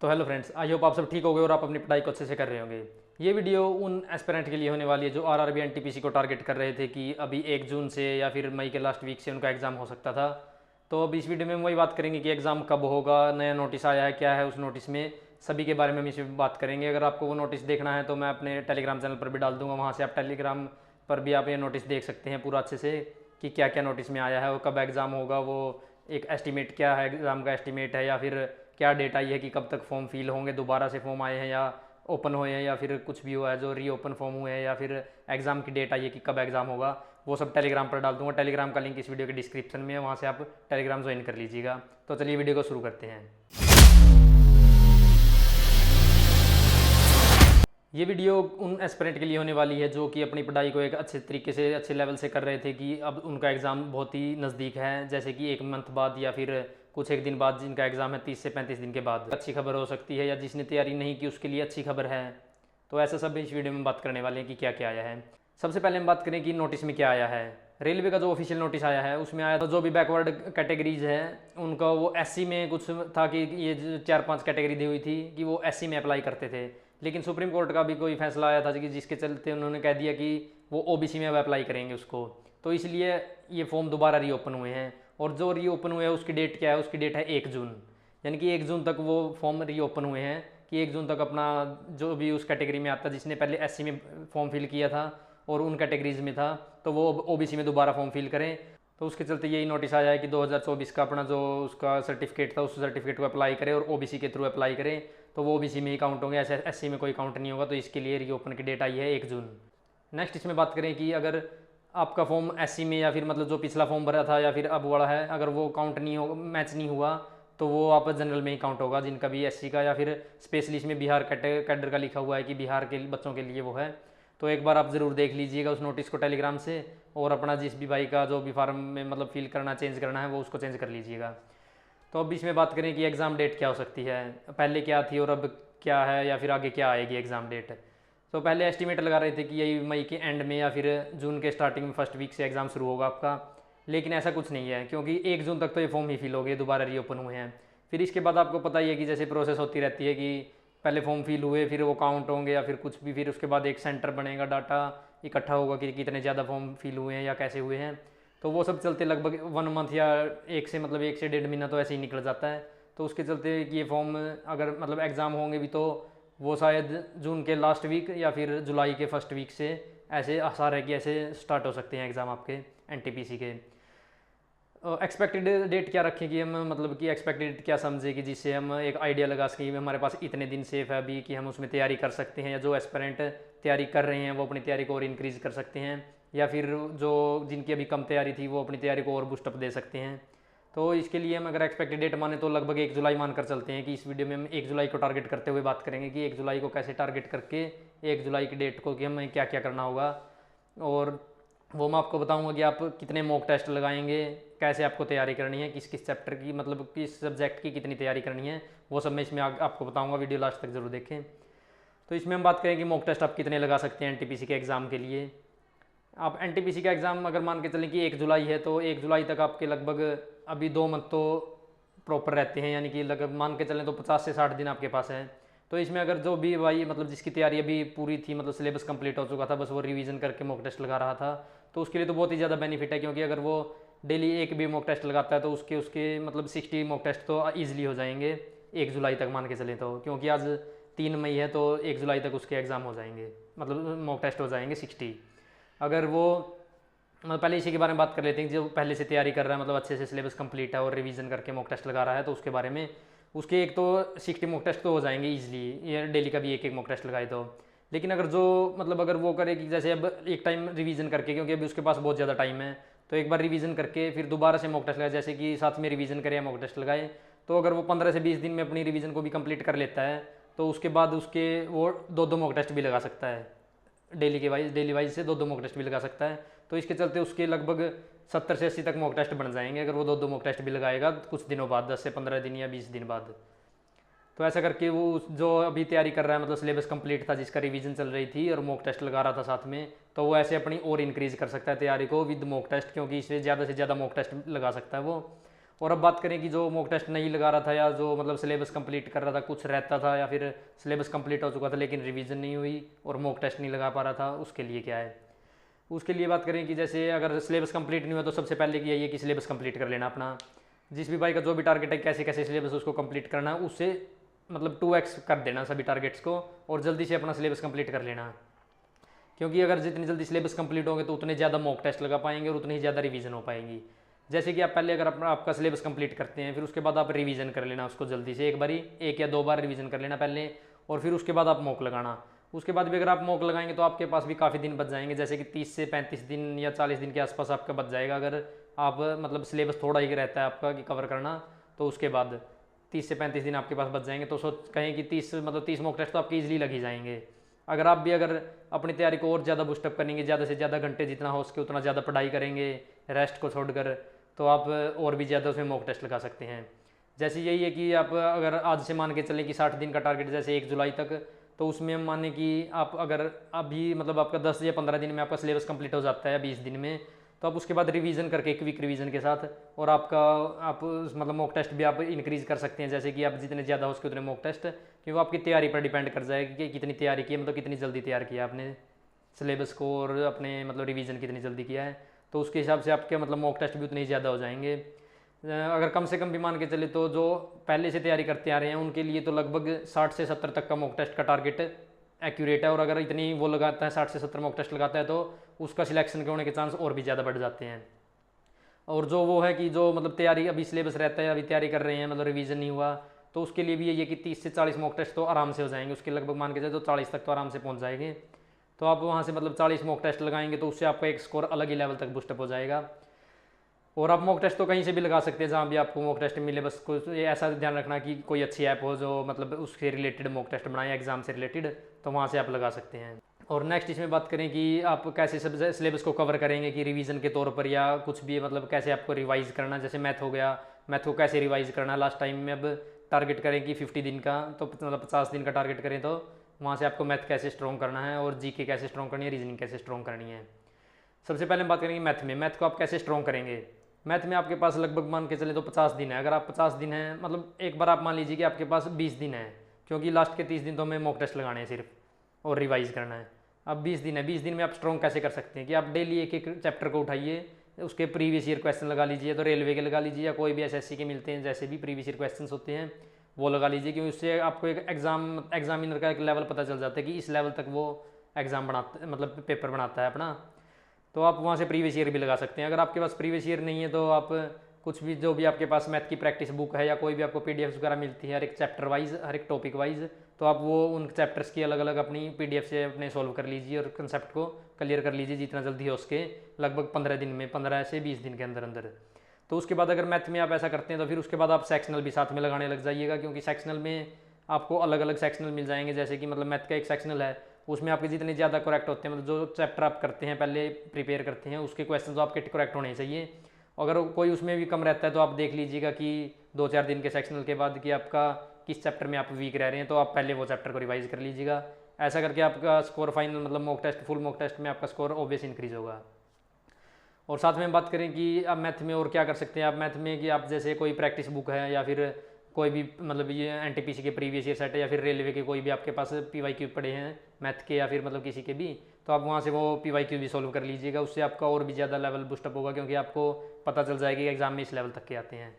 तो hello friends, I hope आप सब ठीक हो गए और आप अपनी पढ़ाई को अच्छे से कर रहे होंगे। ये वीडियो उन एस्पिरेंट के लिए होने वाली है जो आरआरबी एनटीपीसी को टारगेट कर रहे थे कि अभी 1 जून से या फिर मई के लास्ट वीक से उनका एग्ज़ाम हो सकता था। तो अब इस वीडियो में हम वही बात करेंगे कि एग्ज़ाम कब होगा, नया नोटिस आया है, क्या है उस नोटिस में, सभी के बारे में हम इसमें बात करेंगे। अगर आपको वो नोटिस देखना है तो मैं अपने टेलीग्राम चैनल पर भी डाल दूंगा, वहाँ से आप टेलीग्राम पर भी आप ये नोटिस देख सकते हैं पूरा अच्छे से कि क्या क्या नोटिस में आया है और कब एग्ज़ाम होगा। वो एक एस्टीमेट क्या है, एग्ज़ाम का एस्टीमेट है या फिर क्या डेट आई है कि कब तक फॉर्म फिल होंगे, दोबारा से फॉर्म आए हैं या ओपन हुए हैं या फिर कुछ भी हुआ है जो रीओपन फॉर्म हुए हैं या फिर एग्ज़ाम की डेट आई है कि कब एग्ज़ाम होगा, वो सब टेलीग्राम पर डाल दूंगा। टेलीग्राम का लिंक इस वीडियो के डिस्क्रिप्शन में है, वहाँ से आप टेलीग्राम ज्वाइन कर लीजिएगा। तो चलिए वीडियो को शुरू करते हैं। ये वीडियो उन एस्पिरेंट के लिए होने वाली है जो कि अपनी पढ़ाई को एक अच्छे तरीके से, अच्छे लेवल से कर रहे थे कि अब उनका एग्ज़ाम बहुत ही नज़दीक है, जैसे कि 1 मंथ बाद या फिर कुछ एक दिन बाद जिनका एग्ज़ाम है 30 से 35 दिन के बाद अच्छी खबर हो सकती है, या जिसने तैयारी नहीं की उसके लिए अच्छी खबर है। तो ऐसा सब इस वीडियो में बात करने वाले हैं कि क्या क्या आया है। सबसे पहले हम बात करें कि नोटिस में क्या आया है। रेलवे का जो ऑफिशियल नोटिस आया है उसमें आया था जो भी बैकवर्ड कैटेगरीज है उनका, वो एससी में कुछ था कि ये 4-5 कैटेगरी दी हुई थी कि वो एससी में अप्लाई करते थे, लेकिन सुप्रीम कोर्ट का भी कोई फैसला आया था कि जिसके चलते उन्होंने कह दिया कि वो ओबीसी में अब अप्लाई करेंगे उसको। तो इसलिए ये फॉर्म दोबारा रीओपन हुए हैं, और जो रीओपन हुए हैं उसकी डेट क्या है, उसकी डेट है 1 जून। यानी कि 1 जून तक वो फॉर्म रीओपन हुए हैं कि 1 जून तक अपना जो भी उस कैटेगरी में आता, जिसने पहले एससी में फॉर्म फिल किया था और उन कैटेगरीज में था, तो वो ओबीसी में दोबारा फॉर्म फिल करें। तो उसके चलते यही नोटिस आया है कि 2024 का अपना जो उसका सर्टिफिकेट था उस सर्टिफिकेट को अप्लाई करें और ओबीसी के थ्रू अप्लाई करें, तो वो ओबीसी में ही काउंट होंगे, ऐसे एससी में कोई काउंट नहीं होगा। तो इसके लिए रीओपन की डेट आई है 1 जून। नेक्स्ट इसमें बात करें कि अगर आपका फॉर्म एससी में या फिर मतलब जो पिछला फॉर्म भरा था या फिर अब वाला है, अगर वो काउंट नहीं हो, मैच नहीं हुआ, तो वो आप जनरल में ही काउंट होगा, जिनका भी एससी का या फिर स्पेशलिस्ट में बिहार कैडर का लिखा हुआ है कि बिहार के बच्चों के लिए वो है। तो एक बार आप ज़रूर देख लीजिएगा उस नोटिस को टेलीग्राम से, और अपना जिस भी भाई का जो भी फार्म में मतलब फिल करना, चेंज करना है, वो उसको चेंज कर लीजिएगा। तो अब इसमें बात करें कि एग्ज़ाम डेट क्या हो सकती है, पहले क्या थी और अब क्या है या फिर आगे क्या आएगी एग्ज़ाम डेट। तो पहले एस्टीमेट लगा रहे थे कि यही मई के एंड में या फिर जून के स्टार्टिंग में फर्स्ट वीक से एग्ज़ाम शुरू होगा आपका, लेकिन ऐसा कुछ नहीं है क्योंकि 1 जून तक तो ये फॉर्म ही फिल हो गए, दोबारा रीओपन हुए हैं। फिर इसके बाद आपको पता ही है कि जैसे प्रोसेस होती रहती है कि पहले फॉर्म फिल हुए, फिर वो काउंट होंगे या फिर कुछ भी, फिर उसके बाद एक सेंटर बनेगा, डाटा इकट्ठा होगा कि कितने ज़्यादा फॉर्म फिल हुए हैं या कैसे हुए हैं। तो वो सब चलते लगभग 1 मंथ या 1 से 1.5 महीना तो ऐसे ही निकल जाता है। तो उसके चलते कि ये फॉर्म अगर मतलब एग्ज़ाम होंगे भी तो वो शायद जून के लास्ट वीक या फिर जुलाई के फर्स्ट वीक से ऐसे आसार है कि ऐसे स्टार्ट हो सकते हैं एग्ज़ाम आपके एनटीपीसी के। एक्सपेक्टेड डेट क्या रखें कि हम मतलब कि एक्सपेक्टेड डेट क्या समझे कि जिससे हम एक आइडिया लगा सकें कि हमारे पास इतने दिन सेफ है अभी कि हम उसमें तैयारी कर सकते हैं, या जो एस्पिरेंट तैयारी कर रहे हैं वो अपनी तैयारी को और इंक्रीज़ कर सकते हैं, या फिर जो जिनकी अभी कम तैयारी थी वो अपनी तैयारी को और बूस्टअप दे सकते हैं। तो इसके लिए हम अगर एक्सपेक्टेड डेट माने तो लगभग 1 जुलाई मान कर चलते हैं कि इस वीडियो में हम 1 जुलाई को टारगेट करते हुए बात करेंगे कि 1 जुलाई को कैसे टारगेट करके 1 जुलाई की डेट को कि हमें क्या क्या करना होगा, और वो मैं आपको बताऊंगा कि आप कितने मॉक टेस्ट लगाएंगे, कैसे आपको तैयारी करनी है, किस किस चैप्टर की मतलब किस सब्जेक्ट की कितनी तैयारी करनी है, वो सब मैं इसमें आपको बताऊंगा। वीडियो लास्ट तक जरूर देखें। तो इसमें हम बात करें कि मॉक टेस्ट आप कितने लगा सकते हैं एनटीपीसी के एग्ज़ाम के लिए। आप एनटीपीसी का एग्ज़ाम अगर मान के चलें कि 1 जुलाई है, तो 1 जुलाई तक आपके लगभग अभी 2 मंथ तो प्रॉपर रहते हैं, यानी कि लगभग मान के चलें तो 50 से 60 दिन आपके पास है। तो इसमें अगर जो भी भाई मतलब जिसकी तैयारी अभी पूरी थी, मतलब सिलेबस कंप्लीट हो चुका था, बस वो रिवीजन करके मॉक टेस्ट लगा रहा था, तो उसके लिए तो बहुत ही ज़्यादा बेनिफिट है, क्योंकि अगर वो डेली एक भी मॉक टेस्ट लगाता है तो उसके उसके मतलब 60 मॉक टेस्ट तो ईजिली हो जाएंगे 1 जुलाई तक मान के चलें तो, क्योंकि आज 3 मई है तो 1 जुलाई तक उसके एग्ज़ाम हो जाएंगे, मतलब मॉक टेस्ट हो जाएंगे 60। अगर वो मतलब पहले इसी के बारे में बात कर लेते हैं, जो पहले से तैयारी कर रहा है, मतलब अच्छे से सिलेबस कंप्लीट है और रिवीजन करके मॉक टेस्ट लगा रहा है, तो उसके बारे में उसके एक तो 60 मॉक टेस्ट तो हो जाएंगे ईजिली, ये डेली का भी एक एक मॉक टेस्ट लगाए तो। लेकिन अगर जो मतलब अगर वो करे कि जैसे अब एक टाइम रिवीजन करके, क्योंकि अभी उसके पास बहुत ज़्यादा टाइम है, तो एक बार रिवीजन करके फिर दोबारा से मॉक टेस्ट लगाए, जैसे कि साथ में रिवीजन करे या मॉक टेस्ट लगाए, तो अगर वो 15 से 20 दिन में अपनी रिवीजन को भी कंप्लीट कर लेता है, तो उसके बाद उसके वो 2-2 मॉक टेस्ट भी लगा सकता है, डेली वाइज से 2-2 मॉक टेस्ट भी लगा सकता है। तो इसके चलते उसके लगभग 70 से 80 तक मॉक टेस्ट बन जाएंगे अगर वो 2-2 मॉक टेस्ट भी लगाएगा कुछ दिनों बाद, 10 से 15 दिन या 20 दिन बाद। तो ऐसा करके वो जो अभी तैयारी कर रहा है, मतलब सिलेबस कंप्लीट था, जिसका रिवीजन चल रही थी और मॉक टेस्ट लगा रहा था साथ में, तो वो ऐसे अपनी और इंक्रीज़ कर सकता है तैयारी को विद मॉक टेस्ट, क्योंकि इससे ज़्यादा से ज़्यादा मॉक टेस्ट लगा सकता है वो। और अब बात करें कि जो मॉक टेस्ट नहीं लगा रहा था या जो मतलब सिलेबस कंप्लीट कर रहा था, कुछ रहता था या फिर सिलेबस कंप्लीट हो चुका था लेकिन रिवीजन नहीं हुई और मॉक टेस्ट नहीं लगा पा रहा था, उसके लिए क्या है? उसके लिए बात करें कि जैसे अगर सिलेबस कंप्लीट नहीं हुआ तो सबसे पहले यही है कि सिलेबस कंप्लीट कर लेना अपना। जिस भी भाई का जो भी टारगेट है, कैसे कैसे सिलेबस उसको कंप्लीट करना है, उससे मतलब 2x कर देना सभी टारगेट्स को और जल्दी से अपना सिलेबस कंप्लीट कर लेना। क्योंकि अगर जितनी जल्दी सिलेबस कंप्लीट होंगे तो उतने ज़्यादा मॉक टेस्ट लगा पाएंगे और उतनी ही ज़्यादा रिवीजन हो पाएंगी। जैसे कि आप पहले अगर अपना आपका सिलेबस कंप्लीट करते हैं, फिर उसके बाद आप रिवीजन कर लेना उसको जल्दी से, एक बारी 1 या 2 बार रिवीजन कर लेना पहले, और फिर उसके बाद आप मॉक लगाना। उसके बाद भी अगर आप मॉक लगाएंगे तो आपके पास भी काफ़ी दिन बच जाएंगे, जैसे कि 30 से 35 दिन या 40 दिन के आसपास आपका बच जाएगा। अगर आप मतलब सिलेबस थोड़ा ही रहता है आपका कि कवर करना, तो उसके बाद 30 से 35 दिन आपके पास बच जाएंगे। तो सोच कहें कि 30 मॉक टेस्ट तो आपके ईजिली लग ही जाएंगे। अगर आप भी अगर अपनी तैयारी को और ज़्यादा बूस्टअप करेंगे, ज़्यादा से ज़्यादा घंटे जितना हो सके उतना ज़्यादा पढ़ाई करेंगे रेस्ट को छोड़कर, तो आप और भी ज़्यादा उसमें मॉक टेस्ट लगा सकते हैं। जैसे यही है कि आप अगर आज से मान के चलें कि 60 दिन का टारगेट जैसे 1 जुलाई तक, तो उसमें हम माने कि आप अगर अभी मतलब आपका 10 या 15 दिन में आपका सिलेबस कंप्लीट हो जाता है 20 दिन में, तो आप उसके बाद रिवीजन करके क्विक रिवीजन के साथ और आप मतलब मॉक टेस्ट भी आप इंक्रीज कर सकते हैं। जैसे कि आप जितने ज़्यादा हो सके उतने मॉक टेस्ट, क्योंकि वो आपकी तैयारी पर डिपेंड कर जाएगी कि कितनी तैयारी की है, मतलब कितनी जल्दी तैयार किया आपने सिलेबस को और अपने मतलब रिवीजन कितनी जल्दी किया है, तो उसके हिसाब से आपके मतलब मॉक टेस्ट भी उतने ही ज़्यादा हो जाएंगे। अगर कम से कम भी मान के चले तो जो पहले से तैयारी करते आ रहे हैं उनके लिए तो लगभग 60 से 70 तक का मॉक टेस्ट का टारगेट एक्यूरेट है। और अगर इतनी वो लगाता है 60 से 70 मॉक टेस्ट लगाता है तो उसका सिलेक्शन के होने के चांस और भी ज़्यादा बढ़ जाते हैं। और जो वो है कि जो मतलब तैयारी अभी सिलेबस रहता है, अभी तैयारी कर रहे हैं मतलब रिवीजन नहीं हुआ, तो उसके लिए भी ये कि 30 से 40 मॉक टेस्ट तो आराम से हो जाएंगे, उसके लगभग मान के चले तो 40 तक तो आराम से पहुंच जाएंगे। तो आप वहाँ से मतलब 40 मॉक टेस्ट लगाएंगे तो उससे आपका एक स्कोर अलग ही लेवल तक बूस्टअप हो जाएगा। और आप मॉक टेस्ट तो कहीं से भी लगा सकते हैं जहाँ भी आपको मॉक टेस्ट मिले, बस कुछ ये ऐसा ध्यान रखना कि कोई अच्छी ऐप हो जो मतलब उससे रिलेटेड मॉक टेस्ट बनाए एग्जाम से रिलेटेड, तो वहाँ से आप लगा सकते हैं। और नेक्स्ट इसमें बात करें कि आप कैसे सब सिलेबस को कवर करेंगे, कि रिवीजन के तौर पर या कुछ भी मतलब कैसे आपको रिवाइज करना। जैसे मैथ हो गया, मैथ को कैसे रिवाइज करना लास्ट टाइम में, अब टारगेट करें कि 50 दिन का, तो मतलब 50 दिन का टारगेट करें तो वहाँ से आपको मैथ कैसे स्ट्रॉन्ग करना है और जीके कैसे स्ट्रॉन्ग करनी है, रीजनिंग कैसे स्ट्रॉन्ग करनी है। सबसे पहले हम बात करेंगे मैथ में, मैथ को आप कैसे स्ट्रॉन्ग करेंगे। मैथ में आपके पास लगभग मान के चले तो 50 दिन है। अगर आप 50 दिन है मतलब एक बार आप मान लीजिए कि आपके पास 20 दिन है, क्योंकि लास्ट के 30 दिन तो हमें मॉक टेस्ट लगाने हैं सिर्फ और रिवाइज करना है। अब 20 दिन है, 20 दिन में आप स्ट्रॉन्ग कैसे कर सकते हैं कि आप डेली एक एक चैप्टर को उठाइए, उसके प्रीवियस ईयर क्वेश्चन लगा लीजिए, तो रेलवे के लगा लीजिए या कोई भी एसएससी के मिलते हैं जैसे भी प्रीवियस ईयर क्वेश्चन होते हैं वो लगा लीजिए, क्योंकि उससे आपको एक एग्जामिनर का एक लेवल पता चल जाता है कि इस लेवल तक वो एग्ज़ाम बनाता मतलब पेपर बनाता है अपना। तो आप वहाँ से प्रीवियस ईयर भी लगा सकते हैं। अगर आपके पास प्रीवियस ईयर नहीं है तो आप कुछ भी जो भी आपके पास मैथ की प्रैक्टिस बुक है या कोई भी आपको पीडीएफ वगैरह मिलती है हर एक चैप्टर वाइज, हर एक टॉपिक वाइज, तो आप वो उन चैप्टर्स की अलग अलग अपनी पीडीएफ से अपने सॉल्व कर लीजिए और कंसेप्ट को क्लियर कर लीजिए जितना जल्दी हो सके, लगभग 15 दिन में, 15 से 20 दिन के अंदर अंदर। तो उसके बाद अगर मैथ में आप ऐसा करते हैं तो फिर उसके बाद आप सेक्शनल भी साथ में लगाने लग जाइएगा, क्योंकि सेक्शनल में आपको अलग अलग सेक्शनल मिल जाएंगे। जैसे कि मतलब मैथ का एक सेक्शनल है, उसमें आपके जितने ज़्यादा करेक्ट होते हैं, मतलब जो चैप्टर आप करते हैं पहले प्रिपेयर करते हैं उसके क्वेश्चन तो आपके करेक्ट होने चाहिए। अगर कोई उसमें भी कम रहता है तो आप देख लीजिएगा कि 2-4 दिन के सेक्शनल के बाद कि आपका किस चैप्टर में आप वीक रह रहे हैं, तो आप पहले वो चैप्टर को रिवाइज कर लीजिएगा। ऐसा करके आपका स्कोर फाइनल मतलब mock test full mock test में आपका स्कोर ऑब्वियस इंक्रीज होगा। और साथ में बात करें कि आप मैथ में और क्या कर सकते हैं। आप मैथ में कि आप जैसे कोई प्रैक्टिस बुक है या फिर कोई भी मतलब ये एनटीपीसी के प्रीवियस ईयर सेट है या फिर रेलवे के कोई भी आपके पास पीवाईक्यू पड़े हैं मैथ के या फिर मतलब किसी के भी, तो आप वहाँ से वो पीवाईक्यू भी सॉल्व कर लीजिएगा। उससे आपका और भी ज़्यादा लेवल बूस्टअप होगा, क्योंकि आपको पता चल जाएगा कि एग्जाम में इस लेवल तक के आते हैं।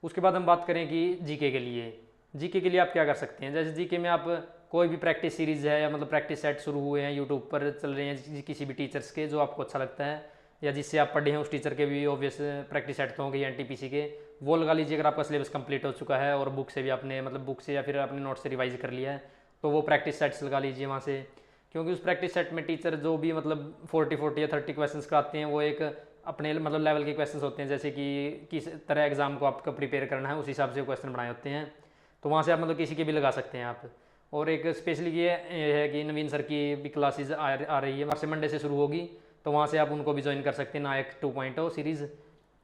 उसके बाद हम बात करें कि जीके के लिए, जीके के लिए आप क्या कर सकते हैं। जैसे जीके में आप कोई भी प्रैक्टिस सीरीज़ है या मतलब प्रैक्टिस सेट शुरू हुए हैं यूट्यूब पर चल रहे हैं किसी भी टीचर्स के जो आपको अच्छा लगता है या जिससे आप पढ़े हैं उस टीचर के भी ऑब्वियस प्रैक्टिस सेट तो होंगे एनटीपीसी के, वो लगा लीजिए। अगर आपका सिलेबस कंप्लीट हो चुका है और बुक से भी आपने मतलब बुक से या फिर अपने नोट से रिवाइज कर लिया है तो वो प्रैक्टिस सेट्स लगा लीजिए वहाँ से, क्योंकि उस प्रैक्टिस सेट में टीचर जो भी मतलब 40 या 30 क्वेश्चंस कराते हैं वो एक अपने मतलब लेवल के क्वेश्चंस होते हैं, जैसे कि किस तरह एग्जाम को आपको प्रिपेयर करना है उस हिसाब से क्वेश्चन बनाए होते हैं। तो वहाँ से आप मतलब किसी के भी लगा सकते हैं आप। और एक स्पेशली ये है कि नवीन सर की भी क्लासेज आ रही है, मार्च से मंडे से शुरू होगी, तो वहाँ से आप उनको भी ज्वाइन कर सकते हैं। नायक 2.0 सीरीज़,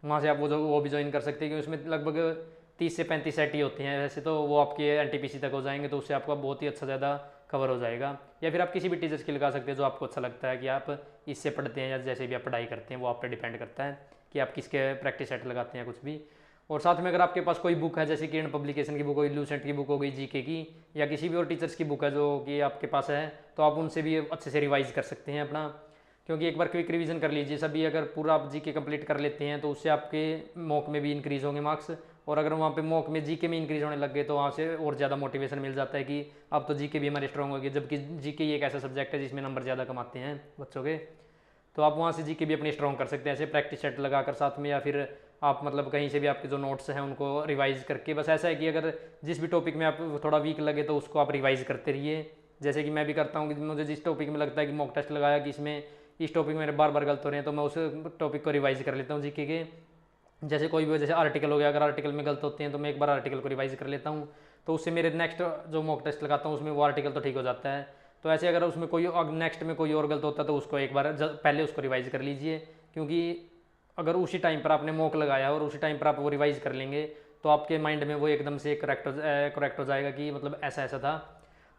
वहाँ से आप वो भी ज्वाइन कर सकते हैं, क्योंकि उसमें लगभग 30 से 35 सेट ही होते हैं वैसे तो, वो आपके एनटीपीसी तक हो जाएंगे, तो उससे आपका बहुत ही अच्छा ज़्यादा कवर हो जाएगा। या फिर आप किसी भी टीचर्स की लगा सकते हैं जो आपको अच्छा लगता है कि आप इससे पढ़ते हैं या जैसे भी आप पढ़ाई करते हैं वो आप पे डिपेंड करता है कि आप किसके प्रैक्टिस सेट लगाते हैं कुछ भी। और साथ में अगर आपके पास कोई बुक है, जैसे किरण पब्लिकेशन की बुक होगी, लूसेंट की बुक हो गई जीके की, या किसी भी और टीचर्स की बुक है जो कि आपके पास है, तो आप उनसे भी अच्छे से रिवाइज कर सकते हैं अपना। क्योंकि एक बार क्विक रिवीजन कर लीजिए सभी, अगर पूरा आप जीके कंप्लीट कर लेते हैं तो उससे आपके मॉक में भी इंक्रीज होंगे मार्क्स। और अगर वहाँ पे मॉक में जीके में इंक्रीज होने लग गए तो वहाँ से और ज़्यादा मोटिवेशन मिल जाता है कि अब तो जीके भी हमारे स्ट्रॉन्ग होगी, जबकि जीके ही एक ऐसा सब्जेक्ट है जिसमें नंबर ज़्यादा कमाते हैं बच्चों के। तो आप वहाँ से जीके भी अपनी स्ट्रॉन्ग कर सकते हैं ऐसे प्रैक्टिस सेट लगाकर साथ में, या फिर आप मतलब कहीं से भी आपके जो नोट्स हैं उनको रिवाइज करके। बस ऐसा है कि अगर जिस भी टॉपिक में आप थोड़ा वीक लगे तो उसको आप रिवाइज करते रहिए। जैसे कि मैं भी करता हूँ कि मुझे जिस टॉपिक में लगता है कि मॉक टेस्ट लगाया कि इसमें इस टॉपिक में मेरे बार बार गलत हो रहे हैं, तो मैं उस टॉपिक को रिवाइज कर लेता हूँ जीके के। जैसे कोई भी जैसे आर्टिकल हो गया, अगर आर्टिकल में गलत होते हैं तो मैं एक बार आर्टिकल को रिवाइज कर लेता हूँ, तो उससे मेरे नेक्स्ट जो मॉक टेस्ट लगाता हूँ उसमें वो आर्टिकल तो ठीक हो जाता है। तो ऐसे अगर उसमें कोई नेक्स्ट में कोई और गलत होता है तो उसको एक बार पहले उसको रिवाइज कर लीजिए। क्योंकि अगर उसी टाइम पर आपने मॉक लगाया और उसी टाइम पर आप वो रिवाइज कर लेंगे तो आपके माइंड में वो एकदम से करेक्ट हो जाएगा कि मतलब ऐसा ऐसा था।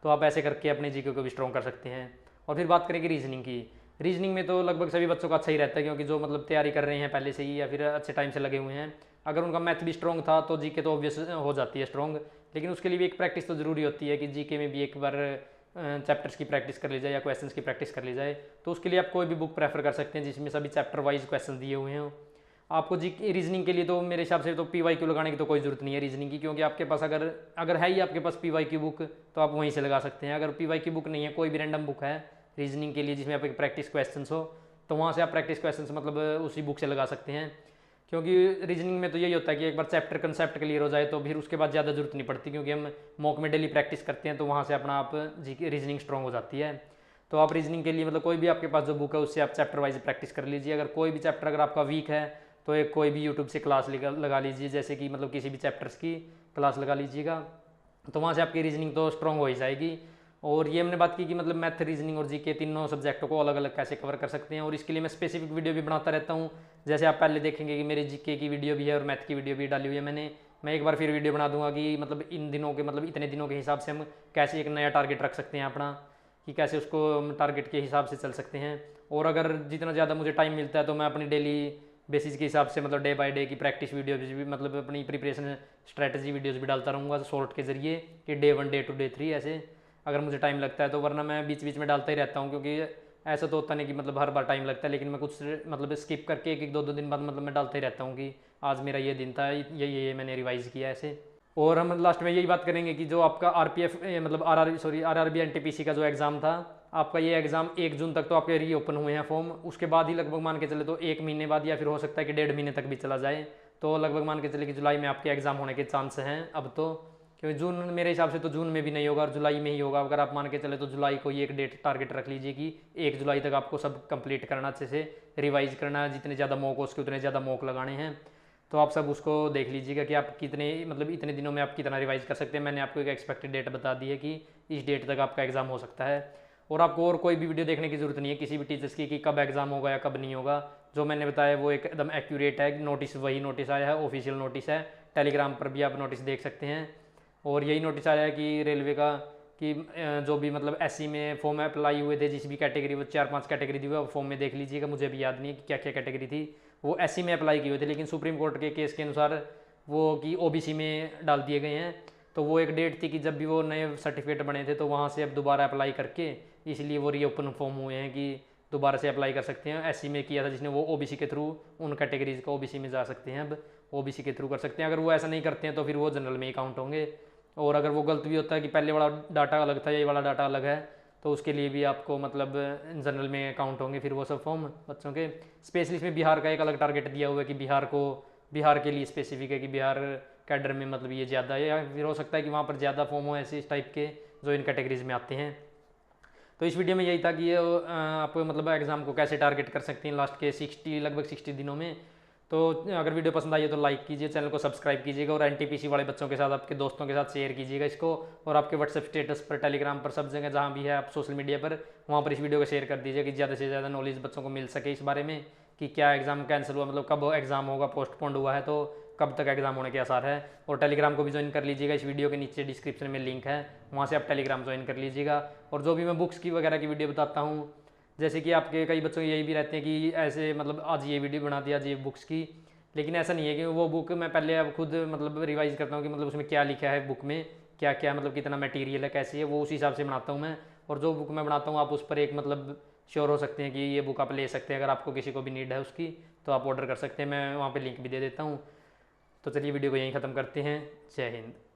तो आप ऐसे करके अपने जीके को भी स्ट्रॉन्ग कर सकते हैं। और फिर बात करेंगे रीजनिंग की। रीजनिंग में तो लगभग सभी बच्चों का अच्छा ही रहता है, क्योंकि जो मतलब तैयारी कर रहे हैं पहले से ही या फिर अच्छे टाइम से लगे हुए हैं, अगर उनका मैथ भी स्ट्रॉन्ग था तो जीके तो ऑब्वियस हो जाती है स्ट्रॉन्ग। लेकिन उसके लिए भी एक प्रैक्टिस तो ज़रूरी होती है कि जीके में भी एक बार चैप्टर्स की प्रैक्टिस कर ली जाए या क्वेश्चंस की प्रैक्टिस कर ली जाए। तो उसके लिए आप कोई भी बुक प्रेफर कर सकते हैं जिसमें सभी चैप्टर वाइज क्वेश्चन दिए हुए हों। आपको जी रीजनिंग के लिए तो मेरे हिसाब से तो PYQ लगाने की तो कोई ज़रूरत नहीं है रीजनिंग की, क्योंकि आपके पास अगर अगर है ही आपके पास PYQ बुक तो आप वहीं से लगा सकते हैं। अगर PYQ बुक नहीं है, कोई भी रैंडम बुक है रीजनिंग के लिए जिसमें आप एक प्रैक्टिस क्वेश्चन हो, तो वहाँ से आप प्रैक्टिस क्वेश्चन मतलब उसी बुक से लगा सकते हैं। क्योंकि रीजनिंग में तो यही होता है कि एक बार चैप्टर कंसेप्ट क्लियर हो जाए तो फिर उसके बाद ज़्यादा जरूरत नहीं पड़ती, क्योंकि हम मॉक में डेली प्रैक्टिस करते हैं तो वहाँ से अपना आप रीजनिंग स्ट्रॉन्ग हो जाती है। तो आप रीजनिंग के लिए मतलब कोई भी आपके पास जो बुक है उससे आप चैप्टर वाइज प्रैक्टिस कर लीजिए। अगर कोई भी चैप्टर अगर आपका वीक है तो एक कोई भी यूट्यूब से क्लास लगा लीजिए, जैसे कि मतलब किसी भी चैप्टर्स की क्लास लगा लीजिएगा, तो वहाँ से आपकी रीजनिंग तो स्ट्रॉन्ग हो ही जाएगी। और ये हमने बात की कि मतलब मैथ, रीजनिंग और जीके तीनों सब्जेक्टों को अलग अलग कैसे कवर कर सकते हैं, और इसके लिए मैं स्पेसिफिक वीडियो भी बनाता रहता हूँ। जैसे आप पहले देखेंगे कि मेरे जीके की वीडियो भी है और मैथ की वीडियो भी डाली हुई है मैंने। मैं एक बार फिर वीडियो बना दूंगा कि मतलब इन दिनों के मतलब इतने दिनों के हिसाब से हम कैसे एक नया टारगेट रख सकते हैं अपना, कि कैसे उसको हम टारगेट के हिसाब से चल सकते हैं। और अगर जितना ज़्यादा मुझे टाइम मिलता है तो मैं अपनी डेली बेसिस के हिसाब से मतलब डे बाय डे की प्रैक्टिस वीडियोज भी मतलब अपनी प्रिपरेशन स्ट्रैटेजी वीडियोज़ भी डालता रहूँगा शॉर्ट के ज़रिए, कि डे 1 डे 2 डे 3 ऐसे अगर मुझे टाइम लगता है तो। वरना मैं बीच बीच में डालता ही रहता हूँ, क्योंकि ऐसा तो होता नहीं कि मतलब हर बार टाइम लगता है, लेकिन मैं कुछ मतलब स्किप करके एक एक दो दो दिन बाद मतलब मैं डालता ही रहता हूँ कि आज मेरा ये दिन था, ये मैंने रिवाइज़ किया ऐसे। और हम लास्ट में यही बात करेंगे कि जो आपका RPF मतलब RRB NTPC का जो एग्ज़ाम था आपका, ये एग्ज़ाम 1 जून तक तो आपके रीओपन हुए हैं फॉर्म। उसके बाद ही लगभग मान के चले तो 1 महीने बाद, या फिर हो सकता है कि 1.5 महीने तक भी चला जाए, तो लगभग मान के चले कि जुलाई में आपके एग्ज़ाम होने के चांस हैं अब तो। क्योंकि जून मेरे हिसाब से तो जून में भी नहीं होगा और जुलाई में ही होगा। अगर आप मान के चले तो जुलाई को ही एक डेट टारगेट रख लीजिए कि 1 जुलाई तक आपको सब कंप्लीट करना, अच्छे से रिवाइज करना है, जितने ज़्यादा मॉक हो उसके उतने ज़्यादा मॉक लगाने हैं। तो आप सब उसको देख लीजिएगा कि आप कितने मतलब इतने दिनों में आप कितना रिवाइज कर सकते हैं। मैंने आपको एक एक्सपेक्टेड डेट बता दी है कि इस डेट तक आपका एग्ज़ाम हो सकता है। और आपको और कोई भी वीडियो देखने की ज़रूरत नहीं है किसी भी टीचर्स की कि कब एग्ज़ाम होगा या कब नहीं होगा। जो मैंने बताया वो एकदम एक्यूरेट है। नोटिस वही नोटिस आया है, ऑफिशियल नोटिस है। टेलीग्राम पर भी आप नोटिस देख सकते हैं। और यही नोटिस आया है कि रेलवे का कि जो भी मतलब SC में फॉर्म अप्लाई हुए थे, जिस भी कैटेगरी, वो 4-5 कैटेगरी थी, वो फॉर्म में देख लीजिएगा। मुझे भी याद नहीं है कि क्या क्या कैटेगरी थी। वो SC में अप्लाई किए हुए थे, लेकिन सुप्रीम कोर्ट के केस के अनुसार वो कि OBC में डाल दिए गए हैं। तो वो एक डेट थी कि जब भी वो नए सर्टिफिकेट बने थे तो वहाँ से अब दोबारा अप्लाई करके, इसलिए वो रीओपन फॉर्म हुए हैं कि दोबारा से अप्लाई कर सकते हैं। SC में किया था जिसने वो OBC के थ्रू उन कैटेगरीज का OBC में जा सकते हैं, अब OBC के थ्रू कर सकते हैं। अगर वो ऐसा नहीं करते हैं तो फिर वो जनरल में ही काउंट होंगे। और अगर वो गलत भी होता है कि पहले वाला डाटा अलग था, ये वाला डाटा अलग है, तो उसके लिए भी आपको मतलब जनरल में काउंट होंगे फिर वो सब फॉर्म बच्चों के। स्पेशली इसमें बिहार का एक अलग टारगेट दिया हुआ है कि बिहार के लिए स्पेसिफिक है कि बिहार कैडर में मतलब ये ज़्यादा है, या फिर हो सकता है कि वहाँ पर ज़्यादा फॉर्म हो ऐसे इस टाइप के जो इन कैटेगरीज में आते हैं। तो इस वीडियो में यही था कि ये आप मतलब एग्ज़ाम को कैसे टारगेट कर सकते हैं लास्ट के लगभग 60 दिनों में। तो अगर वीडियो पसंद आई है तो लाइक कीजिए, चैनल को सब्सक्राइब कीजिएगा, और NTPC वाले बच्चों के साथ आपके दोस्तों के साथ शेयर कीजिएगा इसको। और आपके व्हाट्सएप स्टेटस पर, टेलीग्राम पर, सब जगह जहाँ भी है आप सोशल मीडिया पर, वहाँ पर इस वीडियो को शेयर कर दीजिए कि ज़्यादा से ज़्यादा नॉलेज बच्चों को मिल सके इस बारे में कि क्या एग्ज़ाम कैंसिल हुआ, मतलब कब एग्ज़ाम होगा, पोस्टपोन्ड हुआ है तो कब तक एग्ज़ाम होने के आसार है। और टेलीग्राम को भी ज्वाइन कर लीजिएगा, इस वीडियो के नीचे डिस्क्रिप्शन में लिंक है, वहाँ से आप टेलीग्राम ज्वाइन कर लीजिएगा। और जो भी मैं बुक्स की वगैरह की वीडियो बताता हूँ, जैसे कि आपके कई बच्चों के यही भी रहते हैं कि ऐसे मतलब आज ये वीडियो बना दी, आज ये बुक्स की, लेकिन ऐसा नहीं है कि वो बुक मैं पहले अब खुद मतलब रिवाइज करता हूँ कि मतलब उसमें क्या लिखा है बुक में, क्या क्या मतलब कितना मटेरियल है, कैसी है, वो उस हिसाब से बनाता हूँ मैं। और जो बुक मैं बनाता हूँ आप उस पर एक मतलब श्योर हो सकते हैं कि ये बुक आप ले सकते हैं, अगर आपको किसी को भी नीड है उसकी तो आप ऑर्डर कर सकते हैं, मैं वहाँ पे लिंक भी दे देता हूँ। तो चलिए वीडियो को यहीं ख़त्म करते हैं। जय हिंद।